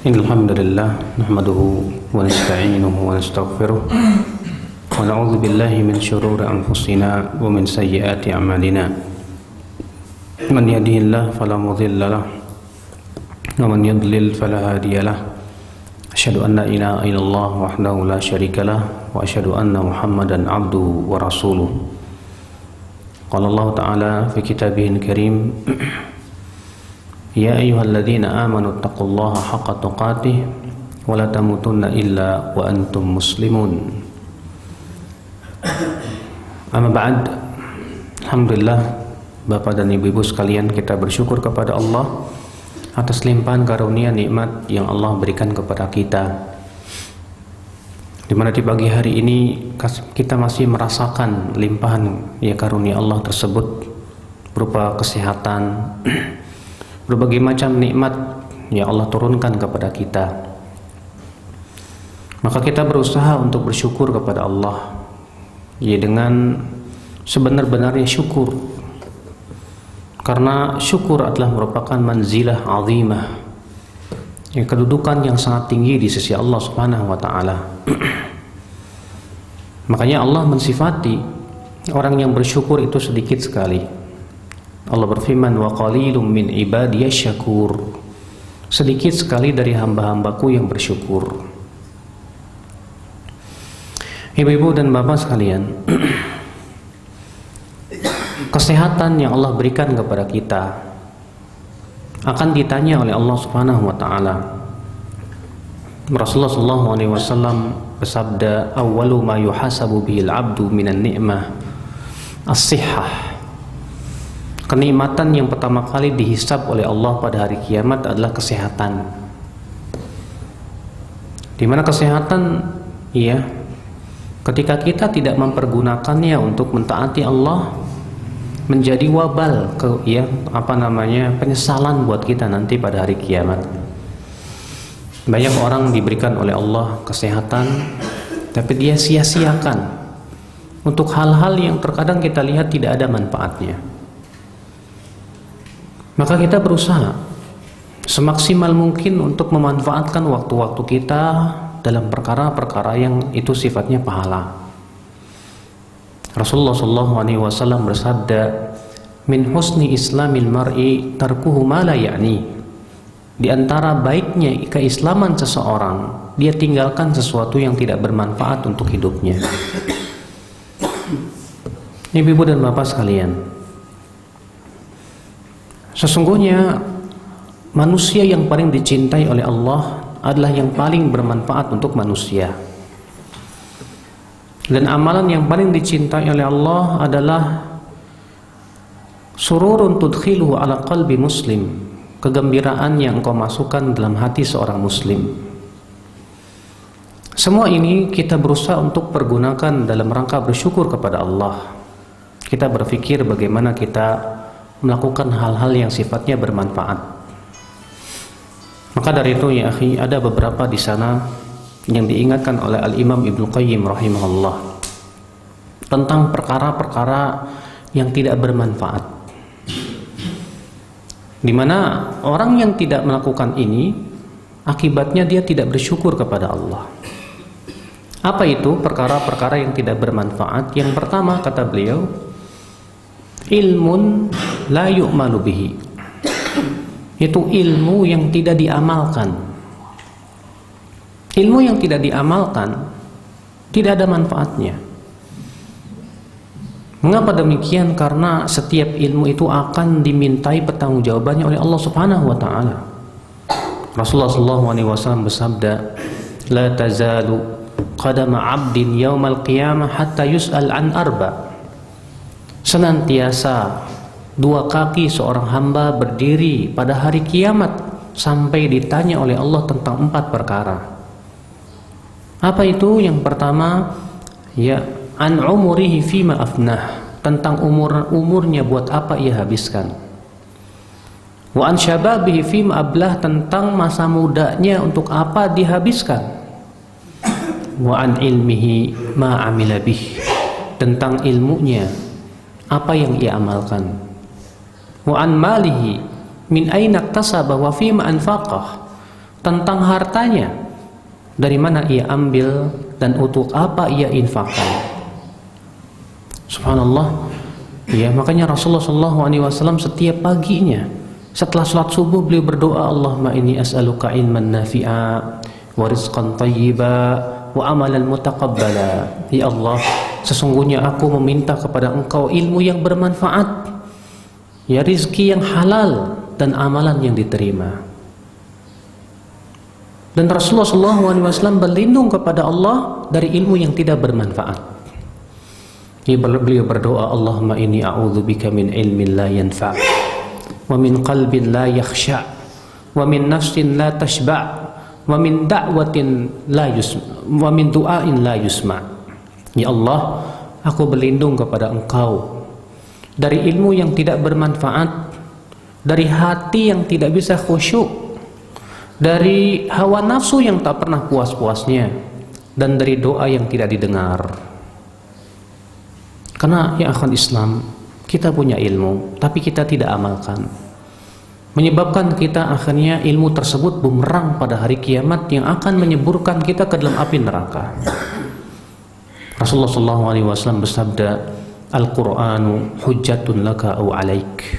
Alhamdulillah nahmaduhu wa nasta'inuhu wa nastaghfiruh wa na'udzu billahi min shururi anfusina wa min sayyiati a'malina. Man yahdihillahu fala mudilla lahu wa man yudlil fala hadiya lahu. Asyhadu an la ilaha illallah wahdahu la syarika lahu wa asyhadu anna Muhammadan 'abduhu wa rasuluh. Qala Allah ta'ala fi kitabihil karim, Ya ayyuhalladzina amanu taqullaha haqqa tuqatih wa la tamutunna illa wa antum muslimun. Amma ba'd. Alhamdulillah, Bapak dan Ibu-ibu sekalian, kita bersyukur kepada Allah atas limpahan karunia nikmat yang Allah berikan kepada kita, di mana di pagi hari ini kita masih merasakan limpahan ya karunia Allah tersebut berupa kesehatan, berbagai macam nikmat yang Allah turunkan kepada kita. Maka kita berusaha untuk bersyukur kepada Allah ya dengan sebenar-benarnya syukur, karena syukur adalah merupakan manzilah azimah, ya, kedudukan yang sangat tinggi di sisi Allah Subhanahu wa taala. Makanya Allah mensifati orang yang bersyukur itu sedikit sekali. Allah berfirman, wa qalilum min ibadiyasy syakur. Sedikit sekali dari hamba-hambaku yang bersyukur. Ibu-ibu dan bapak sekalian, kesehatan yang Allah berikan kepada kita akan ditanya oleh Allah Subhanahu wa taala. Rasulullah sallallahu alaihi wasallam bersabda, awwalu ma yuhasabu bihil 'abdu minan ni'mah as-sihhah. Kenikmatan yang pertama kali dihisab oleh Allah pada hari kiamat adalah kesehatan. Di mana kesehatan, ya, ketika kita tidak mempergunakannya untuk mentaati Allah, menjadi wabal penyesalan buat kita nanti pada hari kiamat. Banyak orang diberikan oleh Allah kesehatan, tapi dia sia-siakan untuk hal-hal yang terkadang kita lihat tidak ada manfaatnya. Maka kita berusaha semaksimal mungkin untuk memanfaatkan waktu-waktu kita dalam perkara-perkara yang itu sifatnya pahala. Rasulullah SAW bersabda, min husni islamil mar'i tarkuhu ma la ya'ni. Di antara baiknya keislaman seseorang, dia tinggalkan sesuatu yang tidak bermanfaat untuk hidupnya. Ibu-ibu dan bapak sekalian, sesungguhnya manusia yang paling dicintai oleh Allah adalah yang paling bermanfaat untuk manusia. Dan amalan yang paling dicintai oleh Allah adalah sururun tudkhiluhu ala qalbi muslim, kegembiraan yang engkau masukkan dalam hati seorang muslim. Semua ini kita berusaha untuk pergunakan dalam rangka bersyukur kepada Allah. Kita berpikir bagaimana kita melakukan hal-hal yang sifatnya bermanfaat. Maka dari itu ya akhi, ada beberapa di sana yang diingatkan oleh Al-Imam Ibnu Qayyim rahimahullah tentang perkara-perkara yang tidak bermanfaat, di mana orang yang tidak melakukan ini akibatnya dia tidak bersyukur kepada Allah. Apa itu perkara-perkara yang tidak bermanfaat? Yang pertama, kata beliau, ilmun la yu'malu bihi, itu ilmu yang tidak diamalkan. Ilmu yang tidak diamalkan tidak ada manfaatnya. Mengapa demikian? Karena setiap ilmu itu akan dimintai pertanggungjawabannya oleh Allah Subhanahu wa taala. Rasulullah sallallahu alaihi wasallam bersabda, la tazalu qadama 'abdin yaumal qiyamah hatta yus'al an arba. Senantiasa dua kaki seorang hamba berdiri pada hari kiamat sampai ditanya oleh Allah tentang 4 perkara. Apa itu? Yang pertama, ya, an umurihi fima afnah, tentang umurnya buat apa ia habiskan. Wa an syababihi fima ablah, tentang masa mudanya untuk apa dihabiskan. Wa an ilmihi ma amila bih, tentang ilmunya apa yang ia amalkan. Wa an malihi min aina iktasaba wa fima anfaqah, tentang hartanya, dari mana ia ambil dan untuk apa ia infakkan. Subhanallah. Ya, makanya Rasulullah SAW setiap paginya setelah salat subuh beliau berdoa, Allahumma inni as'aluka ilman nafi'a wa rizqan thayyiba wa amalan mutaqabbala. Ya Allah, sesungguhnya aku meminta kepada Engkau ilmu yang bermanfaat, ya rizki yang halal dan amalan yang diterima. Dan Rasulullah SAW berlindung kepada Allah dari ilmu yang tidak bermanfaat. Beliau berdoa, Allahumma inni a'udzubika min ilmin la yanfa' wa min qalbin la yakhsha' wa min nafsin la tashba' wa min da'watin la yusma' wa min du'ain la yusma'. Ya Allah, aku berlindung kepada Engkau dari ilmu yang tidak bermanfaat, dari hati yang tidak bisa khusyuk, dari hawa nafsu yang tak pernah puas-puasnya, dan dari doa yang tidak didengar. Karena ya akhwan Islam, kita punya ilmu tapi kita tidak amalkan, menyebabkan kita akhirnya ilmu tersebut bumerang pada hari kiamat yang akan menyeburkan kita ke dalam api neraka. Rasulullah SAW bersabda, Al-Qur'anu hujjatun laka au alaik.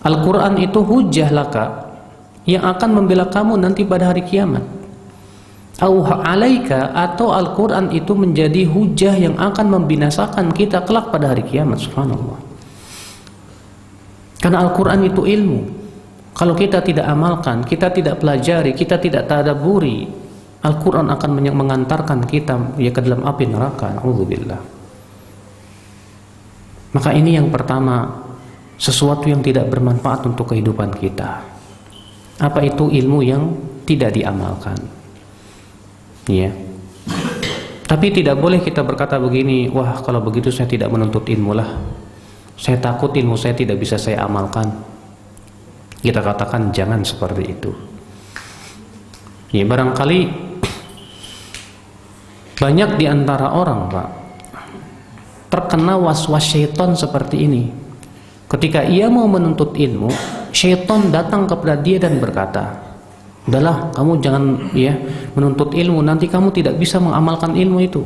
Al-Quran itu hujjah laka, yang akan membela kamu nanti pada hari kiamat. Au alaika, atau Al-Quran itu menjadi hujjah yang akan membinasakan kita kelak pada hari kiamat. Subhanallah. Karena Al-Quran itu ilmu. Kalau kita tidak amalkan, kita tidak pelajari, kita tidak tadabburi, Al-Quran akan mengantarkan kita ya ke dalam api neraka. Na'udzubillah. Maka ini yang pertama, sesuatu yang tidak bermanfaat untuk kehidupan kita. Apa itu? Ilmu yang tidak diamalkan. Ya. Tapi tidak boleh kita berkata begini, wah kalau begitu saya tidak menuntut ilmu lah, saya takut ilmu saya tidak bisa saya amalkan. Kita katakan jangan seperti itu. Ya, barangkali banyak di antara orang, Pak, terkena was-was syaitan seperti ini. Ketika ia mau menuntut ilmu, syaitan datang kepada dia dan berkata, udahlah, kamu jangan ya menuntut ilmu, nanti kamu tidak bisa mengamalkan ilmu itu.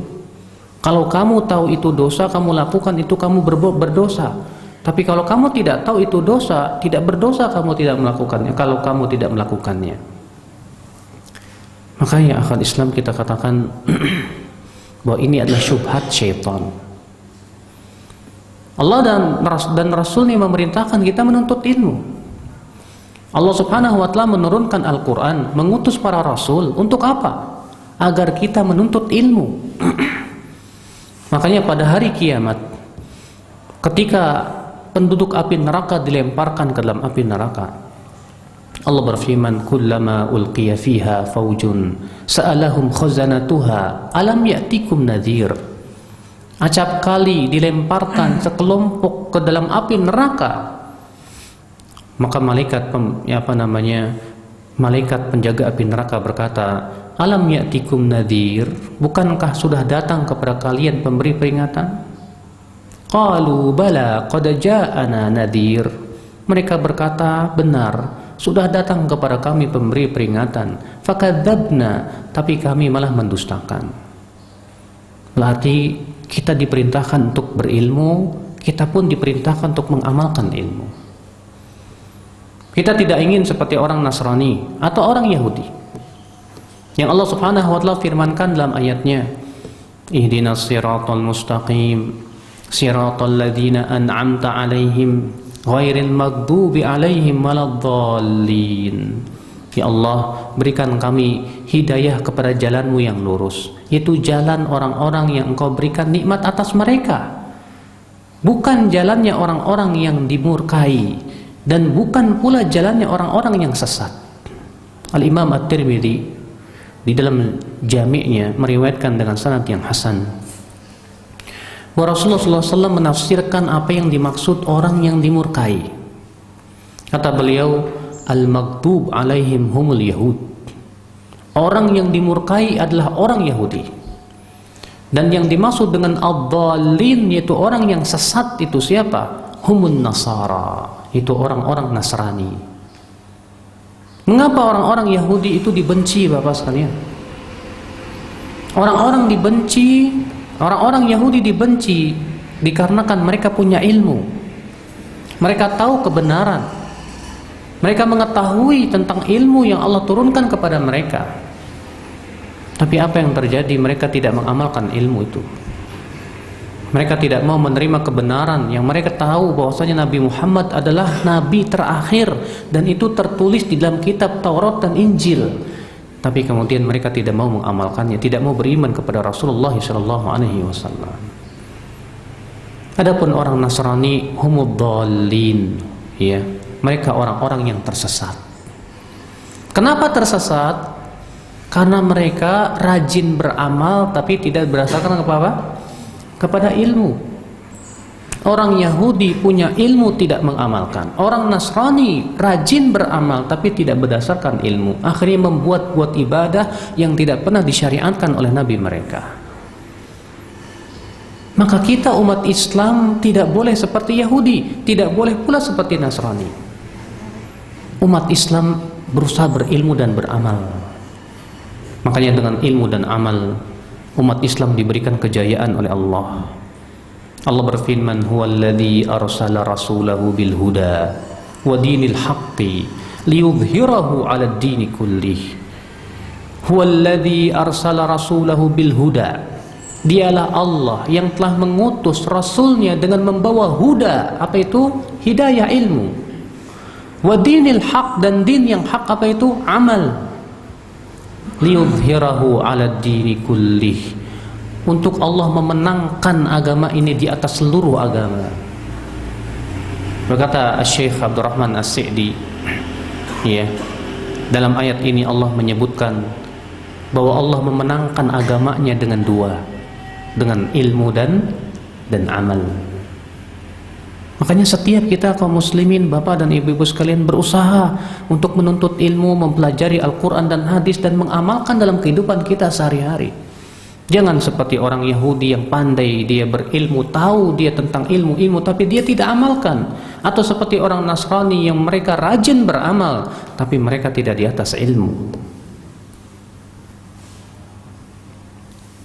Kalau kamu tahu itu dosa, kamu lakukan itu, kamu berdosa. Tapi kalau kamu tidak tahu itu dosa, tidak berdosa kamu tidak melakukannya, kalau kamu tidak melakukannya. Makanya akal Islam kita katakan bahwa ini adalah syubhat syaitan. Allah dan Rasulnya memerintahkan kita menuntut ilmu. Allah Subhanahu wa Ta'ala menurunkan Al-Quran, mengutus para Rasul untuk apa? Agar kita menuntut ilmu. Makanya pada hari kiamat, ketika penduduk api neraka dilemparkan ke dalam api neraka, Allah berfirman, kullama ulqiya fiha faujun sa'alahum khazanatuha alam ya'tikum nadhir. Acap kali dilemparkan sekelompok ke dalam api neraka, maka malaikat malaikat penjaga api neraka berkata, alam ya'tikum nadhir, bukankah sudah datang kepada kalian pemberi peringatan? Qalu bala qad ja'ana nadhir. Mereka berkata, benar, sudah datang kepada kami pemberi peringatan. Fakadzabna, tapi kami malah mendustakan. Berarti kita diperintahkan untuk berilmu, kita pun diperintahkan untuk mengamalkan ilmu. Kita tidak ingin seperti orang Nasrani atau orang Yahudi yang Allah Subhanahu wa Ta'ala firmankan dalam ayatnya, ihdinas siratal mustaqim siratal ladzina an'amta 'alaihim ghairil maghdubi 'alaihim waladdallin. Ya Allah, berikan kami hidayah kepada jalanmu yang lurus, yaitu jalan orang-orang yang Engkau berikan nikmat atas mereka, bukan jalannya orang-orang yang dimurkai, dan bukan pula jalannya orang-orang yang sesat. Al-Imam At-Tirmidzi di dalam jami'nya meriwayatkan dengan sanad yang hasan bahwa Rasulullah SAW menafsirkan apa yang dimaksud orang yang dimurkai. Kata beliau, al-maghdub alaihim humul yahud. Orang yang dimurkai adalah orang Yahudi. Dan yang dimaksud dengan ad-dallin, yaitu orang yang sesat, itu siapa? Humun nasara, itu orang-orang Nasrani. Mengapa orang-orang Yahudi itu dibenci, Bapak sekalian? Orang-orang Yahudi dibenci dikarenakan mereka punya ilmu. Mereka tahu kebenaran. Mereka mengetahui tentang ilmu yang Allah turunkan kepada mereka. Tapi apa yang terjadi? Mereka tidak mengamalkan ilmu itu. Mereka tidak mau menerima kebenaran yang mereka tahu bahwasanya Nabi Muhammad adalah nabi terakhir dan itu tertulis di dalam kitab Taurat dan Injil. Tapi kemudian mereka tidak mau mengamalkannya, tidak mau beriman kepada Rasulullah SAW. Adapun orang Nasrani, humuddallin, ya, mereka orang-orang yang tersesat. Kenapa tersesat? Karena mereka rajin beramal tapi tidak berdasarkan apa? Kepada ilmu. Orang Yahudi punya ilmu tidak mengamalkan. Orang Nasrani rajin beramal tapi tidak berdasarkan ilmu. Akhirnya membuat ibadah yang tidak pernah disyariatkan oleh Nabi mereka. Maka kita umat Islam tidak boleh seperti Yahudi, tidak boleh pula seperti Nasrani. Umat Islam berusaha berilmu dan beramal. Makanya dengan ilmu dan amal umat Islam diberikan kejayaan oleh Allah. Allah berfirman, "Huwallazi arsala rasulahu bil huda wa dinil haqqi liyudhhirahu 'alad dini kullih." Huwallazi arsala rasulahu bil huda. Dialah Allah yang telah mengutus rasulnya dengan membawa huda. Apa itu? Hidayah ilmu. Wa dinil haq, dan din yang hak apa itu? Amal. Liyudhhirahu 'alad dini kullih, untuk Allah memenangkan agama ini di atas seluruh agama. Berkata Syekh Abdurrahman As-Sa'di, ya, dalam ayat ini Allah menyebutkan bahwa Allah memenangkan agamanya dengan dua, dengan ilmu dan amal. Makanya setiap kita kaum muslimin, bapak dan ibu-ibu sekalian, berusaha untuk menuntut ilmu, mempelajari Al-Quran dan hadis dan mengamalkan dalam kehidupan kita sehari-hari. Jangan seperti orang Yahudi yang pandai, dia berilmu, tahu dia tentang ilmu tapi dia tidak amalkan. Atau seperti orang Nasrani yang mereka rajin beramal tapi mereka tidak di atas ilmu.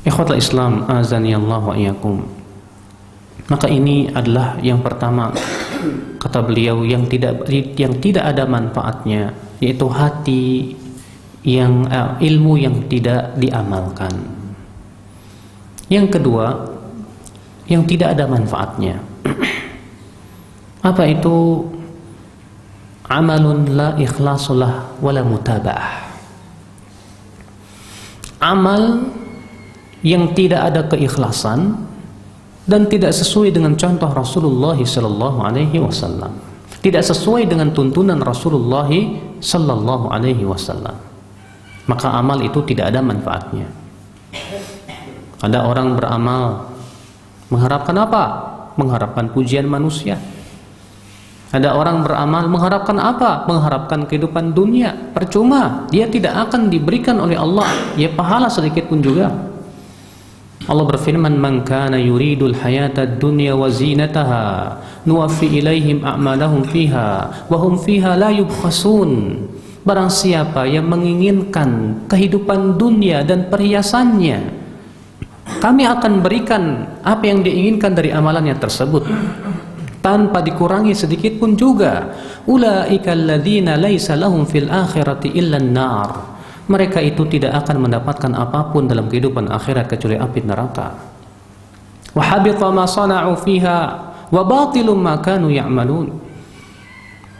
Ikhwatul Islam, azani Allah wa iyyakum. Maka ini adalah yang pertama, kata beliau, yang tidak ada manfaatnya, yaitu hati yang ilmu yang tidak diamalkan. Yang kedua, yang tidak ada manfaatnya. Apa itu? Amalun la ikhlasulah wala mutaba'ah. Amal yang tidak ada keikhlasan dan tidak sesuai dengan contoh Rasulullah sallallahu alaihi wasallam, tidak sesuai dengan tuntunan Rasulullah sallallahu alaihi wasallam, maka amal itu tidak ada manfaatnya. Ada orang beramal mengharapkan apa? Mengharapkan pujian manusia. Ada orang beramal mengharapkan apa? Mengharapkan kehidupan dunia. Percuma, dia tidak akan diberikan oleh Allah ya pahala sedikit pun juga. Allah berfirman, "Man kana yuridul hayatad dunya wa zinataha nuwaffi ilaihim a'malahum fiha wa hum fiha la yubkhasun." Barang siapa yang menginginkan kehidupan dunia dan perhiasannya, kami akan berikan apa yang diinginkan dari amalannya tersebut tanpa dikurangi sedikit pun juga. Ulaika alladzina laisa lahum fil akhirati illa an-nar. Mereka itu tidak akan mendapatkan apapun dalam kehidupan akhirat kecuali api neraka. Wa habita ma sana'u fiha wa batilum ma kanu ya'malun.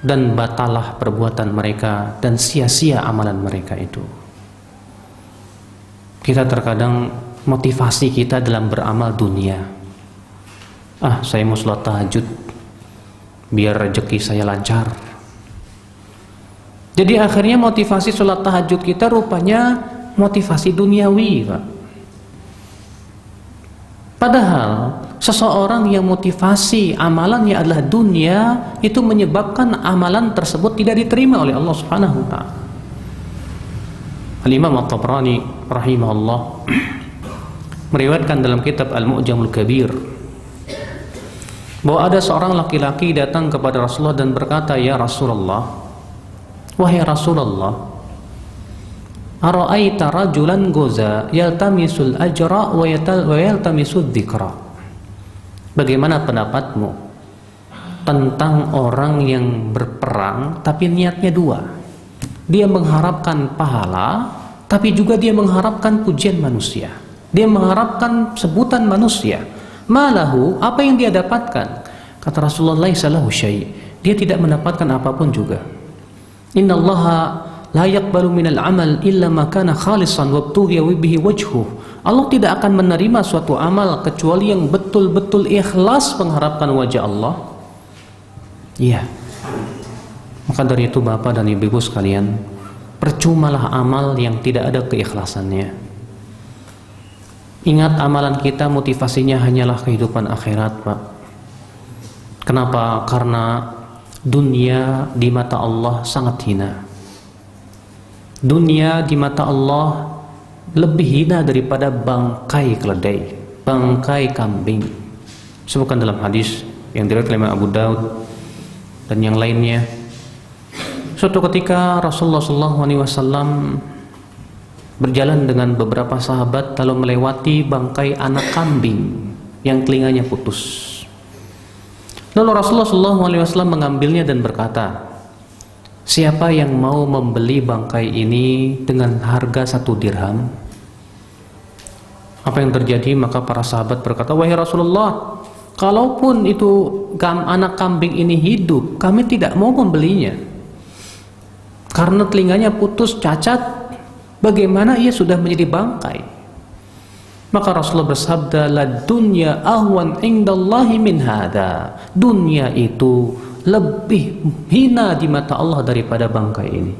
Dan batalah perbuatan mereka dan sia-sia amalan mereka itu. Kita terkadang motivasi kita dalam beramal dunia. Saya mau sholat tahajud biar rezeki saya lancar. Jadi akhirnya motivasi sholat tahajud kita rupanya motivasi duniawi, Pak. Padahal seseorang yang motivasi amalannya adalah dunia, itu menyebabkan amalan tersebut tidak diterima oleh Allah Subhanahu wa ta'ala. Al-Imam At-Tabrani rahimahullah meriwayatkan dalam kitab Al-Mu'jamul Kabir bahwa ada seorang laki-laki datang kepada Rasulullah dan berkata, "Ya Rasulullah, wahai Rasulullah, ara'aita rajulan goza yaltamisul ajra wa yaltamisul dzikra. Bagaimana pendapatmu tentang orang yang berperang tapi niatnya dua? Dia mengharapkan pahala, tapi juga dia mengharapkan pujian manusia. Dia mengharapkan sebutan manusia. Malahu, apa yang dia dapatkan? Kata Rasulullah, laisa lahu syai'. Dia tidak mendapatkan apapun juga. Innallaha la yaqbalu minal amal illa ma kana khalisan wabtughiya bihi wajhuh. Allah tidak akan menerima suatu amal kecuali yang betul-betul ikhlas mengharapkan wajah Allah. Iya. Maka dari itu Bapak dan Ibu sekalian, percumalah amal yang tidak ada keikhlasannya. Ingat, amalan kita motivasinya hanyalah kehidupan akhirat, Pak. Kenapa? Karena dunia di mata Allah sangat hina. Dunia di mata Allah lebih hina daripada bangkai keledai, bangkai kambing. Sebutkan dalam hadis yang diriwayatkan oleh Abu Daud dan yang lainnya. Suatu ketika Rasulullah SAW berjalan dengan beberapa sahabat lalu melewati bangkai anak kambing yang telinganya putus. Lalu Rasulullah SAW mengambilnya dan berkata, siapa yang mau membeli bangkai ini dengan harga 1 dirham? Apa yang terjadi? Maka para sahabat berkata, wahai Rasulullah, kalaupun itu anak kambing ini hidup, kami tidak mau membelinya. Karena telinganya putus, cacat, bagaimana ia sudah menjadi bangkai? Maka Rasulullah bersabda, la dunya ahwan indallahi min hada. Dunia itu lebih hina di mata Allah daripada bangkai ini.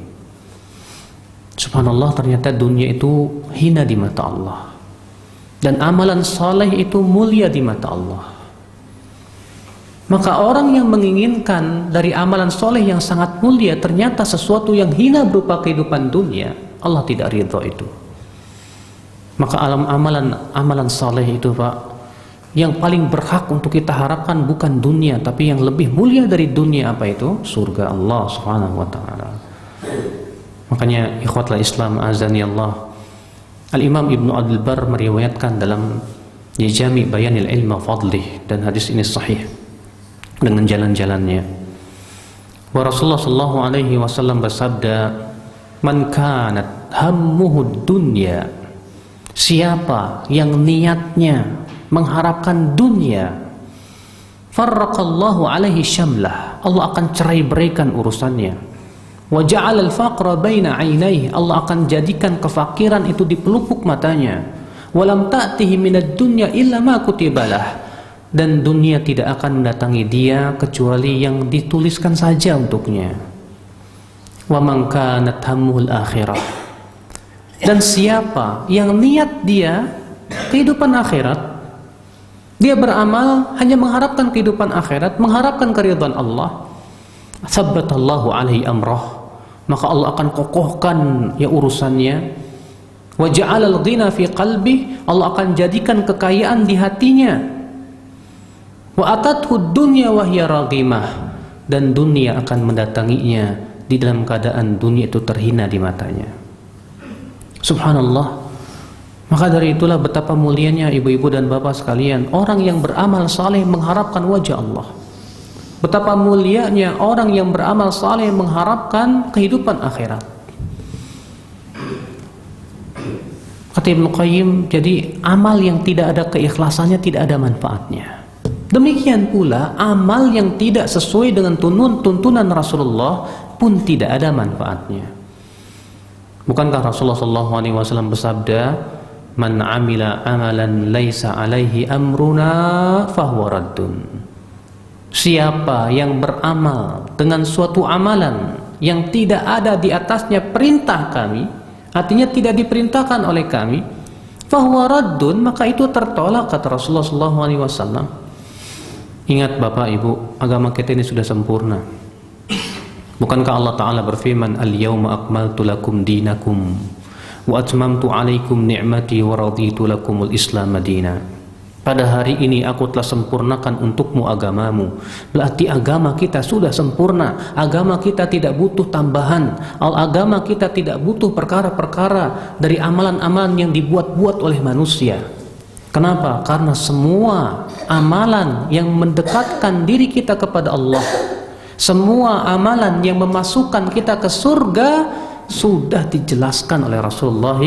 Subhanallah, ternyata dunia itu hina di mata Allah. Dan amalan saleh itu mulia di mata Allah. Maka orang yang menginginkan dari amalan soleh yang sangat mulia ternyata sesuatu yang hina berupa kehidupan dunia, Allah tidak ridha itu. Maka amalan soleh itu, Pak, yang paling berhak untuk kita harapkan bukan dunia, tapi yang lebih mulia dari dunia, apa itu? Surga Allah Subhanahu wa taala. Makanya ikhwatul Islam azani Allah, Al-Imam Ibnu Abdul Bar meriwayatkan dalam Jami' Bayanil Ilmi wa Fadlih, dan hadis ini sahih dengan jalan-jalannya. Wa Rasulullah sallallahu alaihi wasallam bersabda, man kanat hammuhu dunya, siapa yang niatnya mengharapkan dunia, farraqallahu alaihi syamlah, Allah akan cerai beraikan urusannya. Wa ja'ala al-faqra baina 'ainaihi, Allah akan jadikan kefakiran itu di pelupuk matanya. Wa lam ta'tihi minad dunya illa ma kutibalah, dan dunia tidak akan mendatangi dia kecuali yang dituliskan saja untuknya. Wa man kanat hammuhul akhirah, dan siapa yang niat dia kehidupan akhirat, dia beramal hanya mengharapkan kehidupan akhirat, mengharapkan keridhaan Allah, tsabbatallahu alaihi amrah, maka Allah akan kokohkan ya urusannya. Wa ja'alal ghina fi qalbi, Allah akan jadikan kekayaan di hatinya. Wa atathu dunya wa hiya raghimah, dan dunia akan mendatanginya di dalam keadaan dunia itu terhina di matanya. Subhanallah. Maka dari itulah betapa mulianya ibu-ibu dan bapak sekalian, orang yang beramal saleh mengharapkan wajah Allah. Betapa mulianya orang yang beramal saleh mengharapkan kehidupan akhirat. Kata Ibnu Qayyim, jadi amal yang tidak ada keikhlasannya tidak ada manfaatnya. Demikian pula amal yang tidak sesuai dengan tuntunan Rasulullah pun tidak ada manfaatnya. Bukankah Rasulullah SAW bersabda, man amila amalan laisa alaihi amruna fahuwa raddun. Siapa yang beramal dengan suatu amalan yang tidak ada di atasnya perintah kami, artinya tidak diperintahkan oleh kami, fahuwa raddun, maka itu tertolak, kata Rasulullah SAW. Ingat Bapak Ibu, agama kita ini sudah sempurna. Bukankah Allah Ta'ala berfirman, al-yawma akmaltu lakum dinakum wa atmamtu alaikum ni'mati wa raditu lakumul islam madina. Pada hari ini aku telah sempurnakan untukmu agamamu. Berarti agama kita sudah sempurna. Agama kita tidak butuh tambahan. Agama kita tidak butuh perkara-perkara dari amalan-amalan yang dibuat-buat oleh manusia. Kenapa? Karena semua amalan yang mendekatkan diri kita kepada Allah, semua amalan yang memasukkan kita ke surga sudah dijelaskan oleh Rasulullah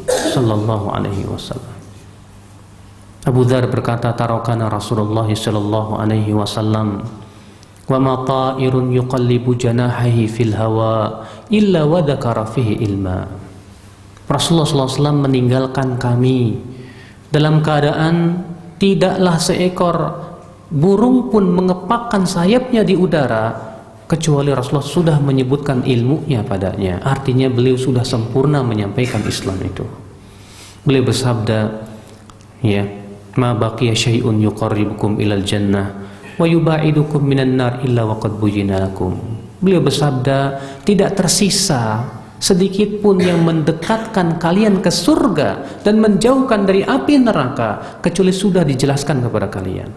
sallallahu alaihi wasallam. Abu Dzar berkata, tarakana Rasulullah sallallahu alaihi wasallam wa ma ta'irun yuqallibu janahihi fil hawa illa wa dzakara fihi ilma. Rasulullah sallallahu alaihi wasallam meninggalkan kami dalam keadaan tidaklah seekor burung pun mengepakkan sayapnya di udara kecuali Rasulullah sudah menyebutkan ilmunya padanya. Artinya beliau sudah sempurna menyampaikan Islam itu. Beliau bersabda, ya, ma baqiya syai'un yuqarribukum ilal jannah wa yubaidukum minan nar illa waqad bujina lakum. Beliau bersabda, tidak tersisa sedikit pun yang mendekatkan kalian ke surga dan menjauhkan dari api neraka kecuali sudah dijelaskan kepada kalian.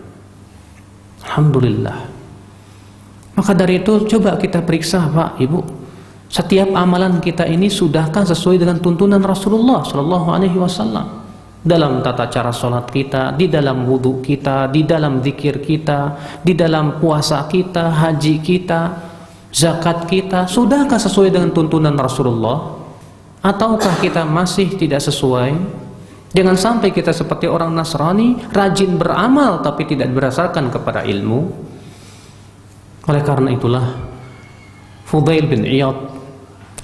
Alhamdulillah. Maka dari itu coba kita periksa, Pak, Ibu, setiap amalan kita ini sudahkah sesuai dengan tuntunan Rasulullah sallallahu alaihi wasallam? Dalam tata cara sholat kita, di dalam wudhu kita, di dalam zikir kita, di dalam puasa kita, haji kita, zakat kita, sudahkah sesuai dengan tuntunan Rasulullah? Ataukah kita masih tidak sesuai? Jangan sampai kita seperti orang Nasrani, rajin beramal tapi tidak berdasarkan kepada ilmu. Oleh karena itulah Fudail bin Iyad,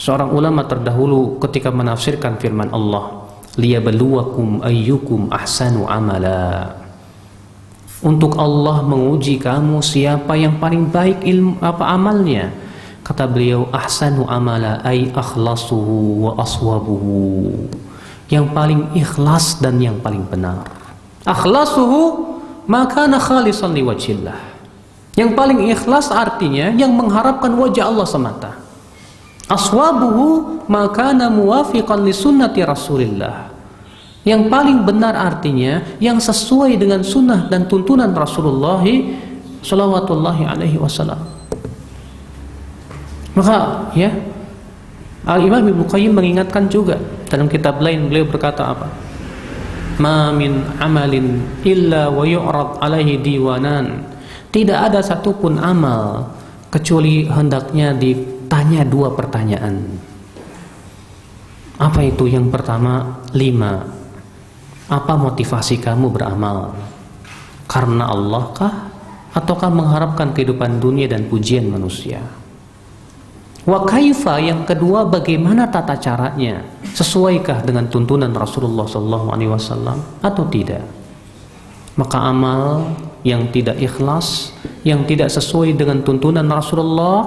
seorang ulama terdahulu, ketika menafsirkan firman Allah, liyabluwakum ayyukum ahsanu amala, untuk Allah menguji kamu siapa yang paling baik amalnya. Kata beliau, ahsanu amala ay akhlasuhu wa aswabuhu, yang paling ikhlas dan yang paling benar. Akhlasuhu makana khalisan liwajhillah, yang paling ikhlas artinya yang mengharapkan wajah Allah semata. Aswabuhu makana muwafiqan li sunnati Rasulillah, yang paling benar artinya yang sesuai dengan sunnah dan tuntunan Rasulullah sallallahu alaihi wasallam. Maka ya, Al-Imam Ibnu Qayyim mengingatkan juga dalam kitab lain, beliau berkata apa? Ma min amalin illa wa yu'rad alaihi diwanan. Tidak ada satupun amal kecuali hendaknya ditanya dua pertanyaan. Apa itu? Yang pertama, 5. Apa motivasi kamu beramal? Karena Allah kah? Ataukah mengharapkan kehidupan dunia dan pujian manusia? Wa kaifa, yang kedua, bagaimana tata caranya? Sesuaikah dengan tuntunan Rasulullah SAW atau tidak? Maka amal yang tidak ikhlas, yang tidak sesuai dengan tuntunan Rasulullah,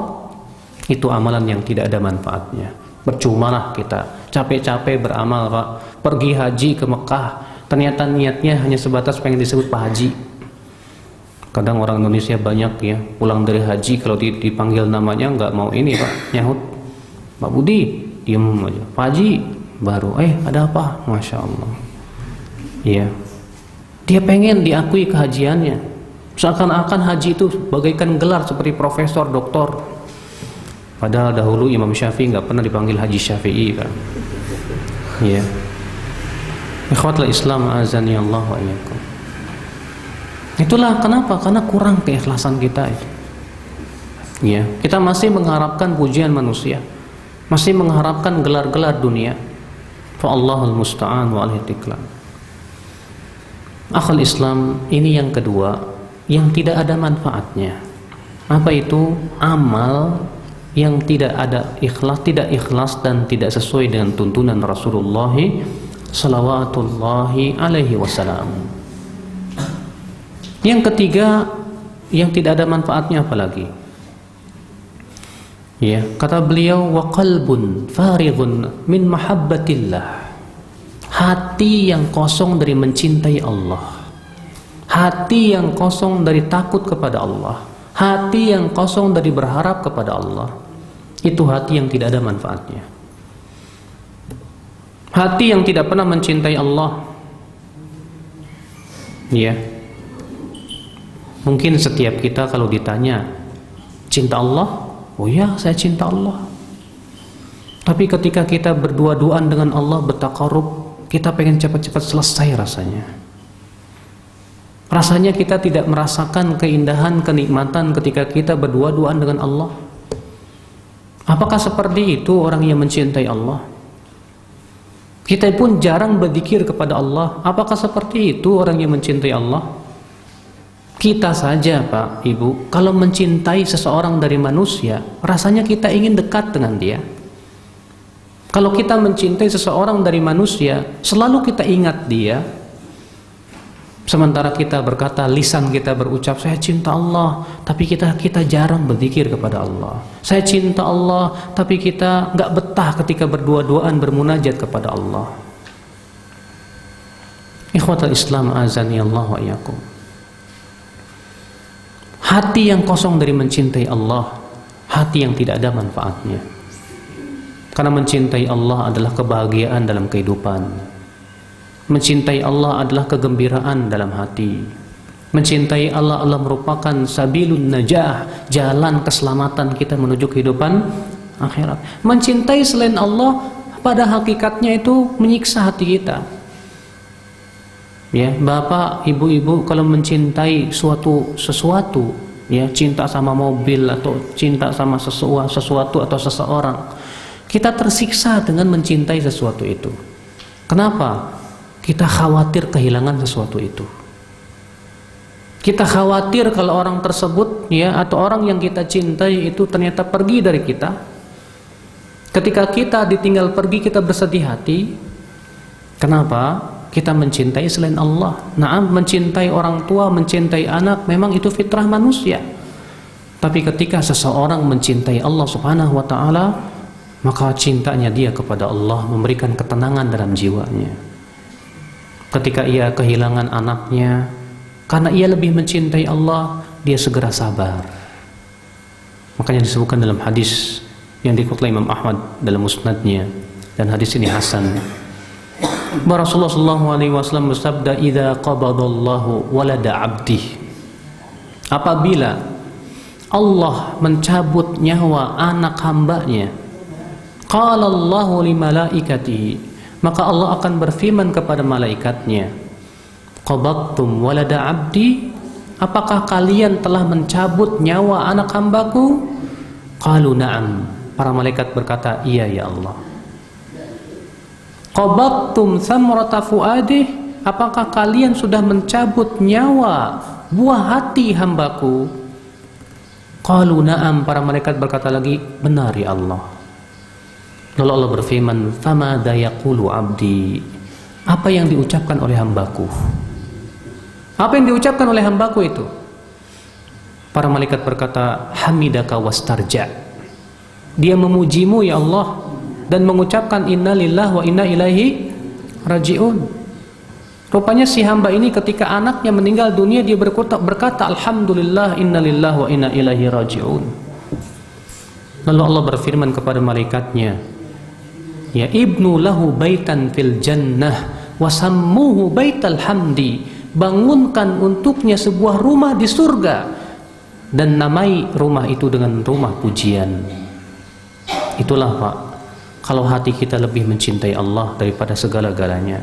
itu amalan yang tidak ada manfaatnya. Percumalah kita capek-capek beramal, Pak, pergi haji ke Mekah, ternyata niatnya hanya sebatas pengen disebut Pak Haji. Kadang orang Indonesia banyak ya, pulang dari haji kalau dipanggil namanya nggak mau ini, Pak, nyahut, Pak Budi, diem aja. Pak Haji baru, ada apa? Masya Allah. Iya, dia pengen diakui kehajiannya, seakan-akan haji itu bagaikan gelar seperti profesor, doktor. Padahal dahulu Imam Syafi'i nggak pernah dipanggil Haji Syafi'i, kan? Iya. Ikhwatul Islam, azani Allah wa iyyakum. Itulah kenapa, karena kurang keikhlasan kita itu. Ya, kita masih mengharapkan pujian manusia, masih mengharapkan gelar-gelar dunia. Fa Allahul musta'an wa alaihi tiklan. Akhul Islam, ini yang kedua yang tidak ada manfaatnya. Apa itu? Amal yang tidak ada ikhlas, tidak ikhlas dan tidak sesuai dengan tuntunan Rasulullah salawatullahi alaihi wasallam. Yang ketiga yang tidak ada manfaatnya apalagi? Ya, kata beliau, wa qalbun farighun min mahabbatillah. Hati yang kosong dari mencintai Allah. Hati yang kosong dari takut kepada Allah. Hati yang kosong dari berharap kepada Allah. Itu hati yang tidak ada manfaatnya. Hati yang tidak pernah mencintai Allah, Ya. Mungkin setiap kita kalau ditanya cinta Allah, oh ya saya cinta Allah. Tapi ketika kita berdua-duaan dengan Allah, bertakarub, kita pengen cepat-cepat selesai rasanya. Rasanya kita tidak merasakan keindahan, kenikmatan ketika kita berdua-duaan dengan Allah. Apakah seperti itu orang yang mencintai Allah? Kita pun jarang berzikir kepada Allah. Apakah seperti itu orang yang mencintai Allah? Kita saja Pak, Ibu, kalau mencintai seseorang dari manusia, rasanya kita ingin dekat dengan dia. Kalau kita mencintai seseorang dari manusia, selalu kita ingat dia. Sementara kita berkata, lisan kita berucap saya cinta Allah, tapi kita jarang berzikir kepada Allah. Saya cinta Allah, tapi kita nggak betah ketika berdua-duaan bermunajat kepada Allah. Ikhwatul Islam azani Allah wa iyyakum. Hati yang kosong dari mencintai Allah, hati yang tidak ada manfaatnya. Karena mencintai Allah adalah kebahagiaan dalam kehidupan. Mencintai Allah adalah kegembiraan dalam hati. Mencintai Allah adalah merupakan sabilun najah, jalan keselamatan kita menuju kehidupan akhirat. Mencintai selain Allah pada hakikatnya itu menyiksa hati kita. Ya, Bapak, Ibu-ibu kalau mencintai sesuatu, ya, cinta sama mobil atau cinta sama sesuatu atau seseorang, kita tersiksa dengan mencintai sesuatu itu. Kenapa? Kita khawatir kehilangan sesuatu itu. Kita khawatir kalau orang tersebut, ya, atau orang yang kita cintai itu ternyata pergi dari kita. Ketika kita ditinggal pergi, kita bersedih hati. Kenapa? Kita mencintai selain Allah. Naam, mencintai orang tua, mencintai anak, memang itu fitrah manusia. Tapi ketika seseorang mencintai Allah Subhanahu wa ta'ala, maka cintanya dia kepada Allah memberikan ketenangan dalam jiwanya. Ketika ia kehilangan anaknya, karena ia lebih mencintai Allah, dia segera sabar. Makanya disebutkan dalam hadis yang dikutip Imam Ahmad dalam musnadnya, dan hadis ini hasan. Rasulullah SAW bersabda, "Idza qabadallahu walada 'abdi." Apabila Allah mencabut nyawa anak hambanya, qala Allahu li malaikatihi, maka Allah akan berfirman kepada malaikatnya, "Qabadtum walada 'abdi?" Apakah kalian telah mencabut nyawa anak hambaku? Qalu na'am. Para malaikat berkata, iya ya Allah. Qabadtum thamrata fuadih? Apakah kalian sudah mencabut nyawa buah hati hambaku? Qalu na'am. Para malaikat berkata lagi, benar ya Allah. Lalu Allah berfirman, famadha yaqulu abdi? Apa yang diucapkan oleh hambaku? Apa yang diucapkan oleh hambaku itu? Para malaikat berkata, hamidaka wastarja. Dia memujimu ya Allah dan mengucapkan inna lillahi wa inna ilaihi raji'un. Rupanya si hamba ini ketika anaknya meninggal dunia, dia berkata alhamdulillah inna lillahi wa inna ilaihi raji'un. Lalu Allah berfirman kepada malaikatnya, ya ibnu lahu baitan fil jannah wasammuhu baital hamdi. Bangunkan untuknya sebuah rumah di surga dan namai rumah itu dengan rumah pujian. Itulah Pak, kalau hati kita lebih mencintai Allah daripada segala-galanya.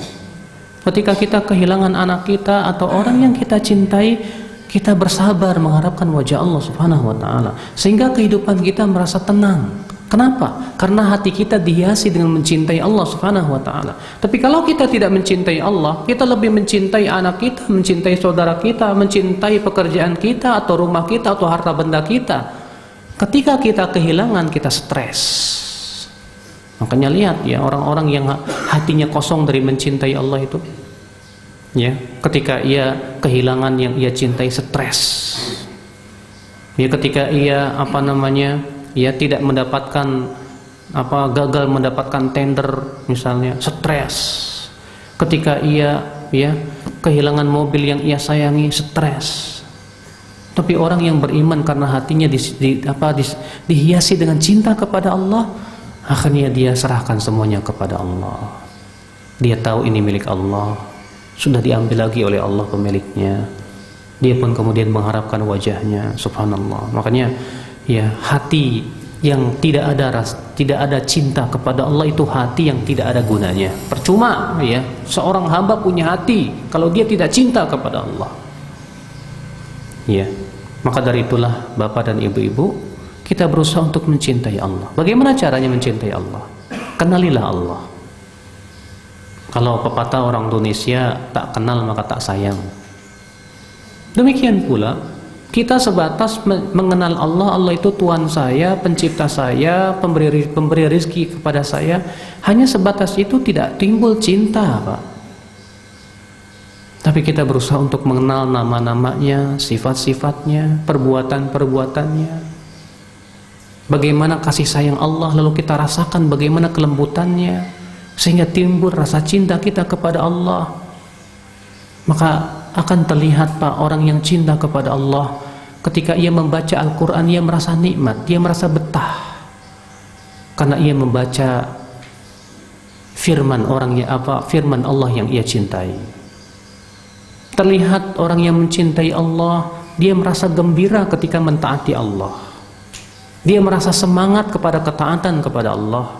Ketika kita kehilangan anak kita atau orang yang kita cintai, kita bersabar mengharapkan wajah Allah Subhanahu wa ta'ala, sehingga kehidupan kita merasa tenang. Kenapa? Karena hati kita dihiasi dengan mencintai Allah Subhanahu wa ta'ala. Tapi kalau kita tidak mencintai Allah, kita lebih mencintai anak kita, mencintai saudara kita, mencintai pekerjaan kita atau rumah kita atau harta benda kita. Ketika kita kehilangan, kita stres. Makanya lihat ya, orang-orang yang hatinya kosong dari mencintai Allah itu, ya, ketika ia kehilangan yang ia cintai, stres. Ya, ketika ia ia tidak mendapatkan gagal mendapatkan tender misalnya, stres. Ketika ia kehilangan mobil yang ia sayangi, stres. Tapi orang yang beriman karena hatinya dihiasi dengan cinta kepada Allah, akhirnya dia serahkan semuanya kepada Allah. Dia tahu ini milik Allah. sudah diambil lagi oleh Allah pemiliknya. Dia pun kemudian mengharapkan wajahnya. Subhanallah. Makanya ya, hati yang tidak ada cinta kepada Allah itu hati yang tidak ada gunanya. Percuma ya, seorang hamba punya hati kalau dia tidak cinta kepada Allah. Ya, maka dari itulah Bapak dan Ibu-ibu, kita berusaha untuk mencintai Allah. Bagaimana caranya mencintai Allah? Kenalilah Allah. Kalau pepatah orang Indonesia, tak kenal maka tak sayang. Demikian pula kita sebatas mengenal Allah. Allah itu Tuhan saya, pencipta saya, pemberi rezeki kepada saya. Hanya sebatas itu tidak timbul cinta, Pak. Tapi kita berusaha untuk mengenal nama-namanya, sifat-sifatnya, perbuatan-perbuatannya. Bagaimana kasih sayang Allah, lalu kita rasakan bagaimana kelembutannya, sehingga timbul rasa cinta kita kepada Allah. Maka akan terlihat, Pak, orang yang cinta kepada Allah, ketika ia membaca Al-Quran, ia merasa nikmat, ia merasa betah, karena ia membaca firman firman Allah yang ia cintai. Terlihat orang yang mencintai Allah, dia merasa gembira ketika mentaati Allah. Dia merasa semangat kepada ketaatan kepada Allah.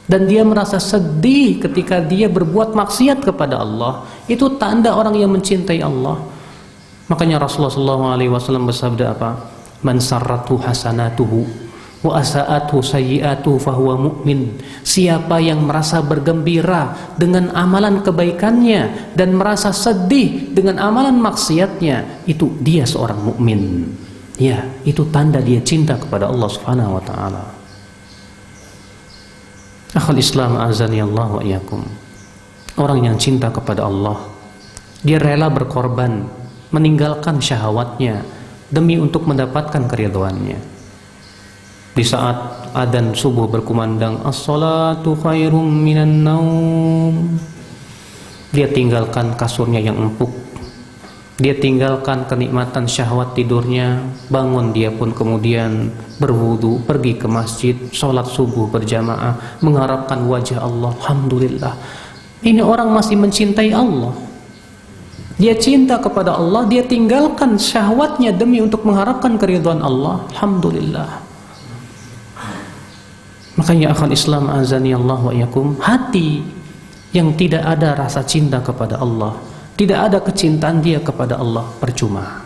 Dan dia merasa sedih ketika dia berbuat maksiat kepada Allah. Itu tanda orang yang mencintai Allah. Makanya Rasulullah SAW bersabda apa? Man sarratu hasanatuhu wa asa'atuhu sayyi'atuhu fahuwa mu'min. Siapa yang merasa bergembira dengan amalan kebaikannya dan merasa sedih dengan amalan maksiatnya, itu dia seorang mukmin. Ya, itu tanda dia cinta kepada Allah Subhanahu wa taala. Akhul Islam azani Allah wa iyyakum. Orang yang cinta kepada Allah, dia rela berkorban, meninggalkan syahwatnya demi untuk mendapatkan keridhaannya. Di saat adzan subuh berkumandang, as-salatu khairum minan naum, dia tinggalkan kasurnya yang empuk, dia tinggalkan kenikmatan syahwat tidurnya, bangun dia pun kemudian berwudu, pergi ke masjid, sholat subuh berjamaah, mengharapkan wajah Allah. Alhamdulillah, ini orang masih mencintai Allah. Dia cinta kepada Allah, dia tinggalkan syahwatnya demi untuk mengharapkan keridhaan Allah. Alhamdulillah. Makanya akhwan Islam azani Allah wa iyyakum, hati yang tidak ada rasa cinta kepada Allah, tidak ada kecintaan dia kepada Allah, percuma.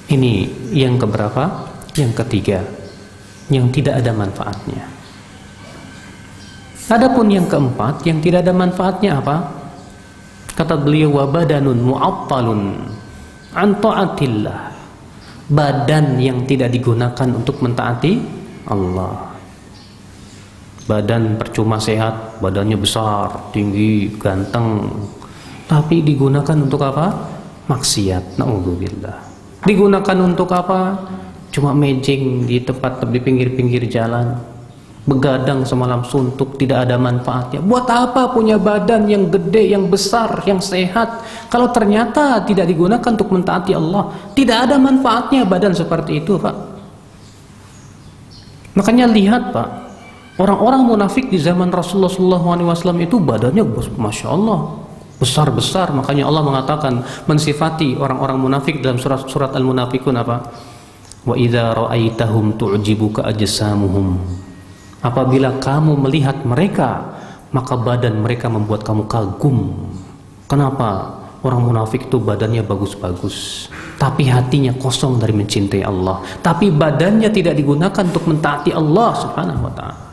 Ini yang keberapa? Yang ketiga, yang tidak ada manfaatnya. Adapun yang keempat, yang tidak ada manfaatnya apa? Kata beliau, wa badanun mu'attalun an ta'atillah. Badan yang tidak digunakan untuk mentaati Allah. Badan percuma sehat, badannya besar, tinggi, ganteng, tapi digunakan untuk apa? Maksiat. Na'udzubillah. Digunakan untuk apa? Cuma mejeng di tempat, di pinggir-pinggir jalan, begadang semalam suntuk, tidak ada manfaatnya. Buat apa punya badan yang gede, yang besar, yang sehat, kalau ternyata tidak digunakan untuk mentaati Allah? Tidak ada manfaatnya badan seperti itu, Pak. Makanya lihat, Pak, orang-orang munafik di zaman Rasulullah SAW itu badannya Masya Allah besar-besar. Makanya Allah mengatakan, mensifati orang-orang munafik dalam surat Al-Munafikun apa? Wa idza ra'aitahum tu'jibuka ajsamuhum. Apabila kamu melihat mereka, maka badan mereka membuat kamu kagum. Kenapa? Orang munafik itu badannya bagus-bagus, tapi hatinya kosong dari mencintai Allah. Tapi badannya tidak digunakan untuk mentaati Allah Subhanahu wa ta'ala.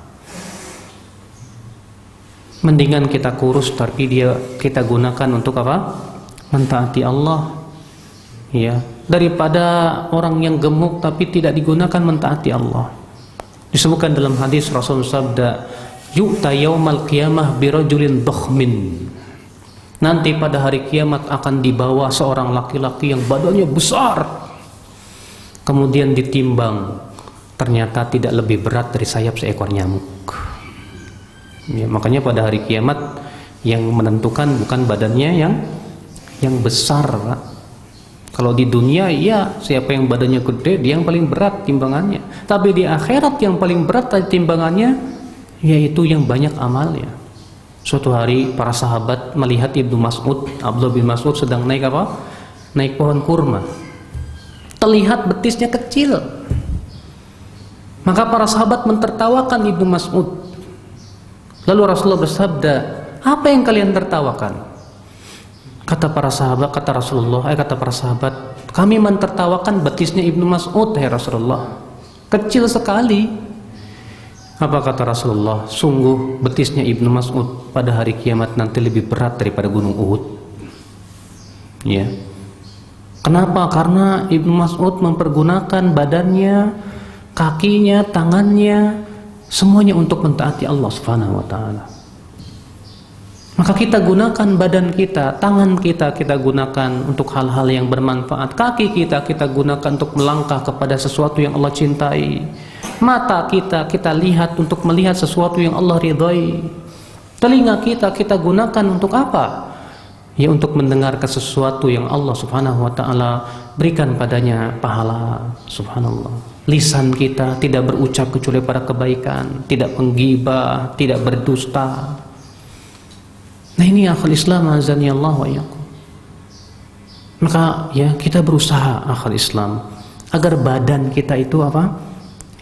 Mendingan kita kurus tapi kita gunakan untuk apa? Mentaati Allah. Ya, daripada orang yang gemuk tapi tidak digunakan mentaati Allah. Disebutkan dalam hadis Rasul sabda, yu'ta yaumal qiyamah birajulin dhakhmin. Nanti pada hari kiamat akan dibawa seorang laki-laki yang badannya besar, kemudian ditimbang, ternyata tidak lebih berat dari sayap seekor nyamuk. Ya, makanya pada hari kiamat yang menentukan bukan badannya yang besar, Pak. Kalau di dunia, ya siapa yang badannya gede, dia yang paling berat timbangannya. Tapi di akhirat yang paling berat timbangannya, yaitu yang banyak amalnya. Suatu hari para sahabat melihat Abdullah bin Mas'ud sedang naik apa? Naik pohon kurma. Terlihat betisnya kecil. Maka para sahabat mentertawakan Ibnu Mas'ud. Lalu Rasulullah bersabda, "Apa yang kalian tertawakan?" Kata para sahabat, kata para sahabat, "Kami mentertawakan betisnya Ibnu Mas'ud, ya Rasulullah. Kecil sekali." Apa kata Rasulullah? "Sungguh betisnya Ibnu Mas'ud pada hari kiamat nanti lebih berat daripada gunung Uhud." Ya. Kenapa? Karena Ibnu Mas'ud mempergunakan badannya, kakinya, tangannya, semuanya untuk mentaati Allah Subhanahu wa taala. Maka kita gunakan badan kita, tangan kita gunakan untuk hal-hal yang bermanfaat. Kaki kita gunakan untuk melangkah kepada sesuatu yang Allah cintai. Mata kita lihat untuk melihat sesuatu yang Allah ridhai. Telinga kita gunakan untuk apa? Ya, untuk mendengarkan sesuatu yang Allah Subhanahu wa taala berikan padanya pahala. Subhanallah. Lisan kita tidak berucap kecuali pada kebaikan, tidak menggibah, tidak berdusta. Nah, ini akhul Islam azani Allah wa iyyakum. Maka ya, kita berusaha akhul Islam agar badan kita itu apa?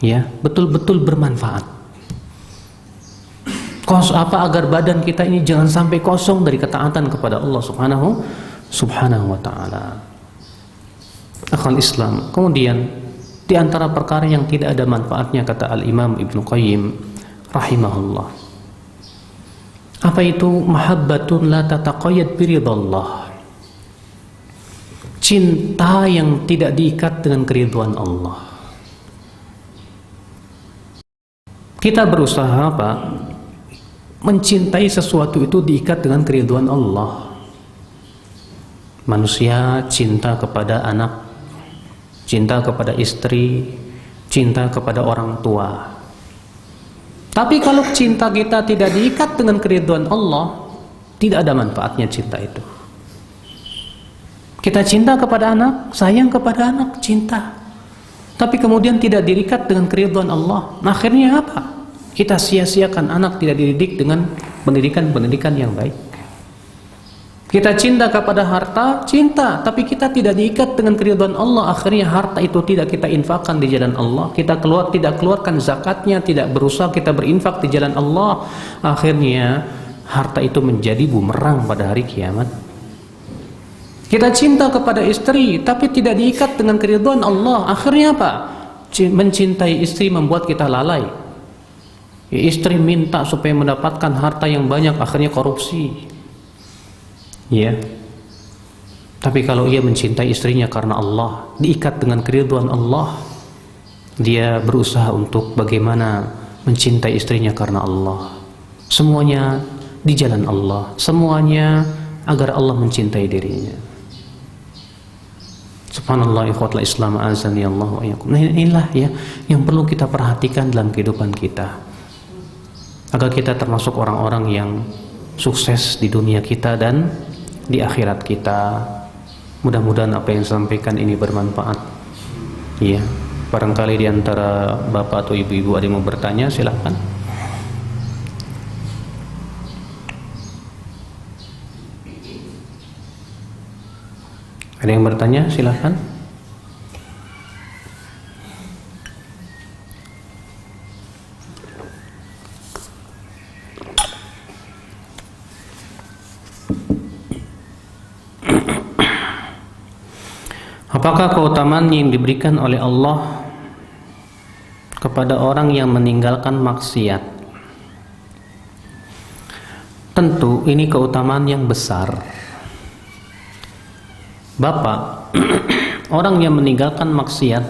Ya, betul-betul bermanfaat. Agar badan kita ini jangan sampai kosong dari ketaatan kepada Allah Subhanahu wa taala. Akhul Islam. Kemudian di antara perkara yang tidak ada manfaatnya, kata Al-Imam Ibnu Qayyim rahimahullah, apa itu? Mahabbatun la tataqayyad biridallah. Cinta yang tidak diikat dengan keridhaan Allah. Kita berusaha apa? Mencintai sesuatu itu diikat dengan keridhaan Allah. Manusia cinta kepada anak, cinta kepada istri, cinta kepada orang tua. Tapi kalau cinta kita tidak diikat dengan keridhaan Allah, tidak ada manfaatnya cinta itu. Kita cinta kepada anak, sayang kepada anak, cinta. Tapi kemudian tidak diikat dengan keridhaan Allah. Akhirnya apa? Kita sia-siakan anak tidak dididik dengan pendidikan yang baik. Kita cinta kepada harta, cinta, tapi kita tidak diikat dengan keridhaan Allah. Akhirnya harta itu tidak kita infakkan di jalan Allah. Kita tidak keluarkan zakatnya, tidak berusaha kita berinfak di jalan Allah. Akhirnya harta itu menjadi bumerang pada hari kiamat. Kita cinta kepada istri, tapi tidak diikat dengan keridhaan Allah. Akhirnya apa? Mencintai istri membuat kita lalai. Ya, istri minta supaya mendapatkan harta yang banyak, akhirnya korupsi. Ya. Tapi kalau ia mencintai istrinya karena Allah, diikat dengan keridhaan Allah, dia berusaha untuk bagaimana mencintai istrinya karena Allah. Semuanya di jalan Allah, semuanya agar Allah mencintai dirinya. Subhanallah, ikhwatul Islam azani Allah wa iyyakum. Nah, inilah ya yang perlu kita perhatikan dalam kehidupan kita, agar kita termasuk orang-orang yang sukses di dunia kita dan di akhirat kita. Mudah-mudahan apa yang disampaikan ini bermanfaat. Ya, barangkali di antara bapak atau ibu-ibu ada yang mau bertanya, silakan. Ada yang bertanya, silakan. Apakah keutamaan yang diberikan oleh Allah kepada orang yang meninggalkan maksiat? Tentu ini keutamaan yang besar. Bapak, orang yang meninggalkan maksiat,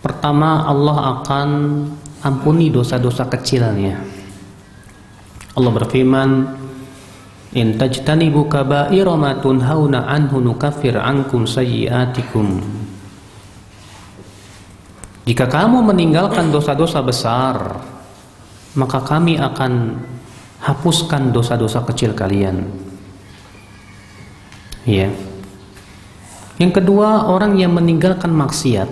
pertama Allah akan ampuni dosa-dosa kecilnya. Allah berfirman, "In tajtanibu kaba'ira ma tunhauna anhu nukaffir ankum sayyi'atikum." Jika kamu meninggalkan dosa-dosa besar, maka kami akan hapuskan dosa-dosa kecil kalian. Ya. Yang kedua, orang yang meninggalkan maksiat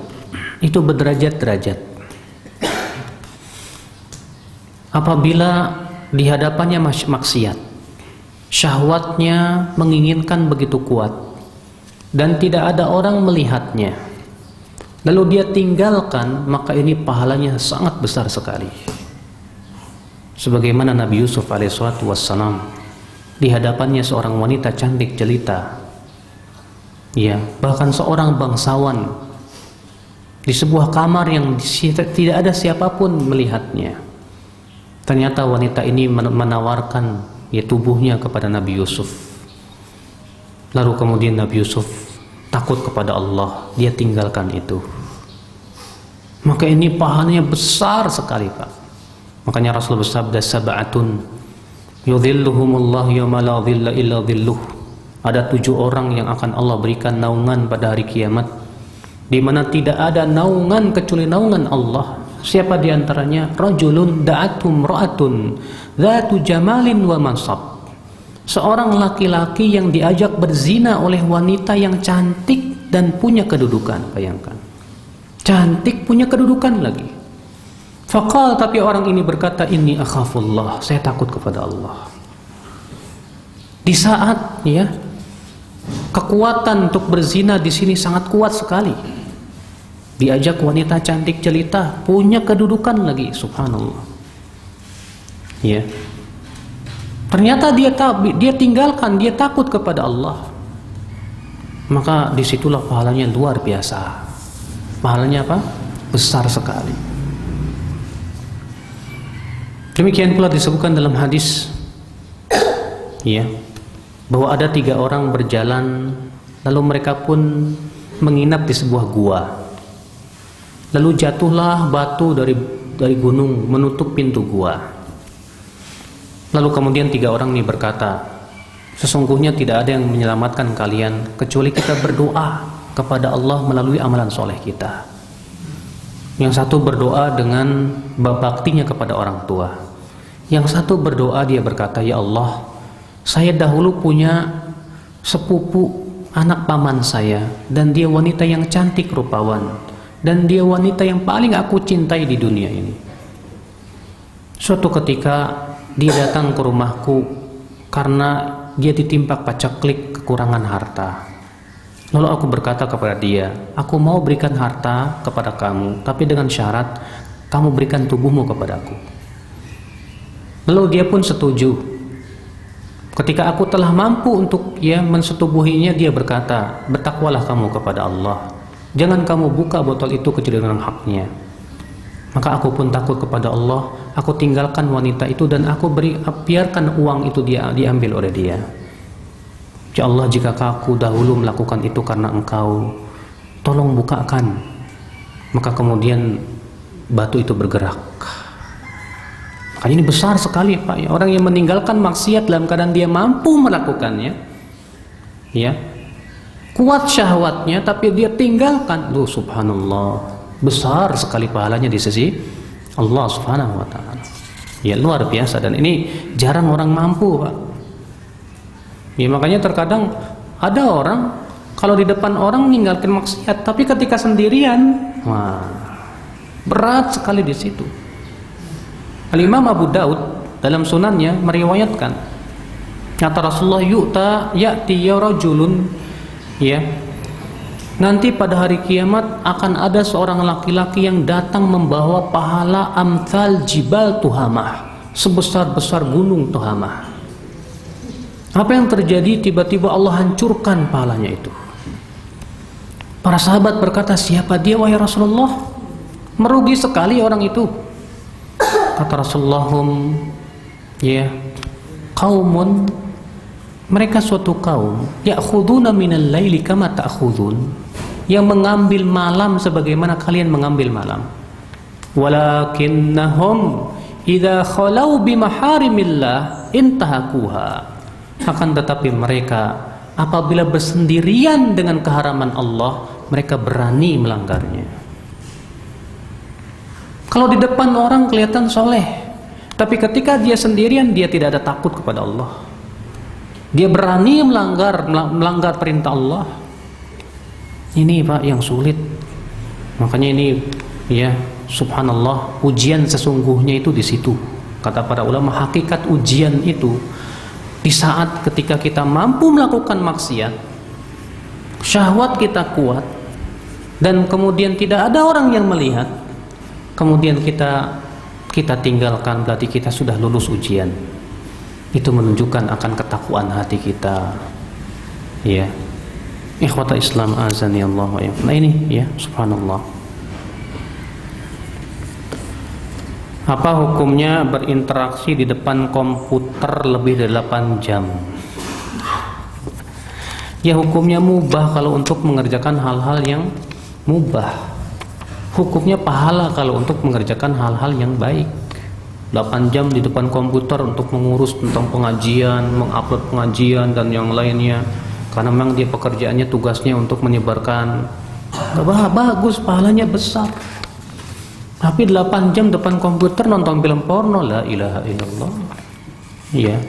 itu berderajat-derajat. Apabila di hadapannya maksiat, syahwatnya menginginkan begitu kuat, dan tidak ada orang melihatnya, lalu dia tinggalkan, maka ini pahalanya sangat besar sekali. Sebagaimana Nabi Yusuf alaihissalam, di hadapannya seorang wanita cantik jelita, ya, bahkan seorang bangsawan, di sebuah kamar yang tidak ada siapapun melihatnya. Ternyata wanita ini menawarkan ya tubuhnya kepada Nabi Yusuf. Lalu kemudian Nabi Yusuf takut kepada Allah, dia tinggalkan itu. Maka ini pahalanya besar sekali, Pak. Makanya Rasul bersabda, sab'atun yudhilluhumullahu yawma la dhilla illa dhilluh. Ada 7 orang yang akan Allah berikan naungan pada hari kiamat, di mana tidak ada naungan kecuali naungan Allah. Siapa di antaranya? Rajulun da'atum ra'atun dzatu jamalin wa mansab. Seorang laki-laki yang diajak berzina oleh wanita yang cantik dan punya kedudukan. Bayangkan, cantik, punya kedudukan lagi. Faqal, tapi orang ini berkata, inni akhafullah, saya takut kepada Allah. Di saat ya kekuatan untuk berzina di sini sangat kuat sekali, diajak wanita cantik jelita, punya kedudukan lagi, subhanallah. Ya, ternyata dia tinggalkan, dia takut kepada Allah. Maka disitulah pahalanya luar biasa. Pahalanya apa? Besar sekali. Demikian pula disebutkan dalam hadis, ya, bahwa ada 3 orang berjalan, lalu mereka pun menginap di sebuah gua. Lalu jatuhlah batu dari gunung menutup pintu gua. Lalu kemudian 3 orang ini berkata, sesungguhnya tidak ada yang menyelamatkan kalian kecuali kita berdoa kepada Allah melalui amalan soleh kita. Yang satu berdoa dengan baktinya kepada orang tua. Yang satu berdoa, dia berkata, ya Allah, saya dahulu punya sepupu anak paman saya, dan dia wanita yang cantik rupawan, dan dia wanita yang paling aku cintai di dunia ini. Suatu ketika dia datang ke rumahku karena dia ditimpa paceklik kekurangan harta. Lalu aku berkata kepada dia, aku mau berikan harta kepada kamu, tapi dengan syarat kamu berikan tubuhmu kepadaku. Lalu dia pun setuju. Ketika aku telah mampu untuk mensetubuhinya, dia berkata, bertakwalah kamu kepada Allah, jangan kamu buka botol itu kecuali dengan haknya. Maka aku pun takut kepada Allah, aku tinggalkan wanita itu dan aku biarkan uang itu diambil oleh dia. Ya Allah, jika aku dahulu melakukan itu karena engkau, tolong bukakan. Maka kemudian batu itu bergerak. Makanya ini besar sekali, Pak. Orang yang meninggalkan maksiat dalam keadaan dia mampu melakukannya, ya, kuat syahwatnya, tapi dia tinggalkan, subhanallah, besar sekali pahalanya di sisi Allah subhanahu wa ta'ala. Ya, luar biasa. Dan ini jarang orang mampu, Pak. Ya, makanya terkadang ada orang kalau di depan orang meninggalkan maksiat, tapi ketika sendirian, wah, berat sekali di situ. Al-Imam Abu Daud dalam sunannya meriwayatkan, kata Rasulullah, ya'ti ya rajulun, ya, nanti pada hari kiamat akan ada seorang laki-laki yang datang membawa pahala amthal jibal Tuhamah, sebesar-besar gunung Tuhamah. Apa yang terjadi? Tiba-tiba Allah hancurkan pahalanya itu. Para sahabat berkata, siapa dia wahai Rasulullah? Merugi sekali orang itu. Kata Rasulullah, ya, qaumun, mereka suatu kaum, ya'khuduna minal laili kama ta'khudun, yang mengambil malam sebagaimana kalian mengambil malam. Walakinnahum idza khalau bimaharimillah intahakuha. Akan tetapi mereka apabila bersendirian dengan keharaman Allah, mereka berani melanggarnya. Kalau di depan orang kelihatan soleh, tapi ketika dia sendirian, dia tidak ada takut kepada Allah. Dia berani melanggar perintah Allah. Ini, Pak, yang sulit. Makanya ini, ya, subhanallah, ujian sesungguhnya itu di situ. Kata para ulama, hakikat ujian itu di saat ketika kita mampu melakukan maksiat, syahwat kita kuat, dan kemudian tidak ada orang yang melihat, kemudian kita tinggalkan, berarti kita sudah lulus ujian. Itu menunjukkan akan ketakwaan hati kita. Ya, ikhwata Islam azani Allah wa iyyakum. Nah ini ya, subhanallah. Apa hukumnya berinteraksi di depan komputer lebih dari 8 jam? Ya, hukumnya mubah kalau untuk mengerjakan hal-hal yang mubah. Hukumnya pahala kalau untuk mengerjakan hal-hal yang baik. 8 jam di depan komputer untuk mengurus tentang pengajian, mengupload pengajian dan yang lainnya, karena memang dia pekerjaannya, tugasnya untuk menyebarkan. Bagus, pahalanya besar. Tapi 8 jam depan komputer nonton film porno, la ilaha illallah. Ya,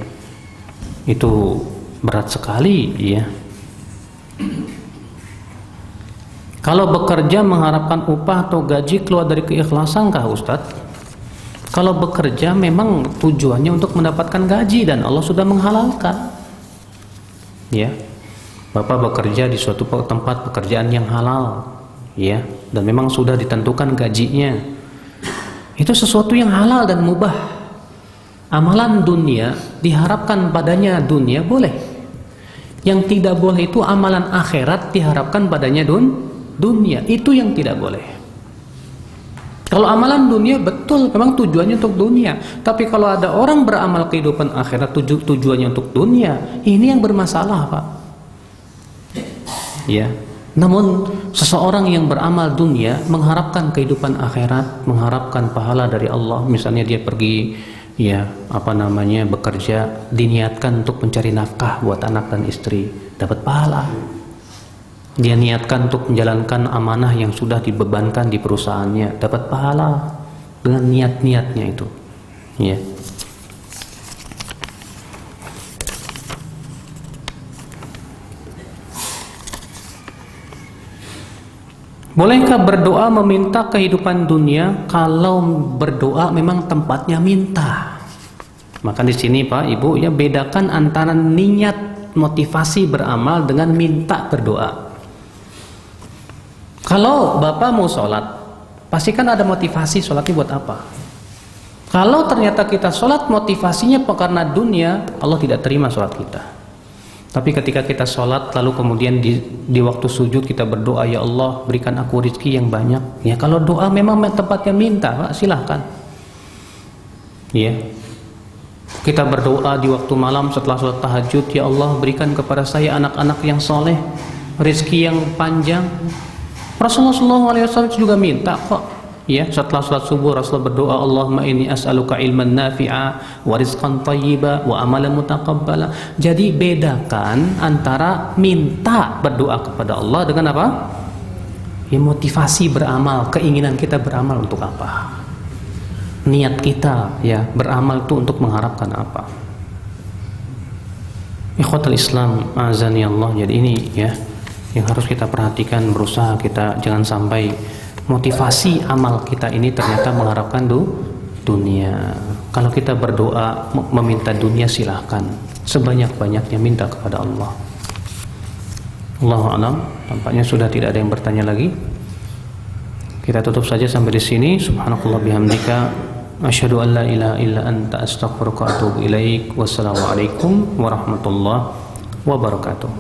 itu berat sekali ya. Kalau bekerja mengharapkan upah atau gaji keluar dari keikhlasan kah Ustadz? Kalau bekerja memang tujuannya untuk mendapatkan gaji dan Allah sudah menghalalkan. Ya, Bapak bekerja di suatu tempat pekerjaan yang halal, ya, dan memang sudah ditentukan gajinya. Itu sesuatu yang halal dan mubah. Amalan dunia diharapkan padanya dunia boleh. Yang tidak boleh itu amalan akhirat diharapkan padanya dunia. Itu yang tidak boleh. Kalau amalan dunia betul memang tujuannya untuk dunia. Tapi kalau ada orang beramal kehidupan akhirat tujuannya untuk dunia, ini yang bermasalah, Pak. Ya. Namun seseorang yang beramal dunia mengharapkan kehidupan akhirat, mengharapkan pahala dari Allah, misalnya dia pergi bekerja, diniatkan untuk mencari nafkah buat anak dan istri, dapat pahala. Dia niatkan untuk menjalankan amanah yang sudah dibebankan di perusahaannya, dapat pahala dengan niat-niatnya itu. Ya. Bolehkah berdoa meminta kehidupan dunia? Kalau berdoa memang tempatnya minta. Maka di sini Pak, Ibu, ya, bedakan antara niat motivasi beramal dengan minta berdoa. Kalau Bapak mau sholat, pasti kan ada motivasi sholatnya buat apa. Kalau ternyata kita sholat motivasinya karena dunia, Allah tidak terima sholat kita. Tapi ketika kita sholat lalu kemudian di waktu sujud kita berdoa, ya Allah berikan aku rezeki yang banyak. Ya, kalau doa memang tempatnya minta, Pak, silahkan. Ya, kita berdoa di waktu malam setelah sholat tahajud, ya Allah berikan kepada saya anak-anak yang soleh, rezeki yang panjang. Rasulullah SAW juga minta kok. Ya, setelah sholat subuh Rasulullah berdoa, Allahumma inni as'aluka ilman nafi'a wa rizqan thayyiba wa amalan mutaqabbala. Jadi bedakan antara minta berdoa kepada Allah dengan apa? Ya, motivasi beramal, keinginan kita beramal untuk apa? Niat kita ya beramal itu untuk mengharapkan apa? Ikhwatul Islam azani Allah. Jadi ini ya yang harus kita perhatikan, berusaha kita jangan sampai motivasi amal kita ini ternyata mengharapkan dunia. Kalau kita berdoa meminta dunia, silahkan sebanyak-banyaknya minta kepada Allah. Allahu a'lam. Tampaknya sudah tidak ada yang bertanya lagi. Kita tutup saja sampai di sini. Subhanakallah bihamdika asyhadu an la ilaha illa anta astaghfiruka wa atubu ilaik. Wassalamualaikum warahmatullahi wabarakatuh.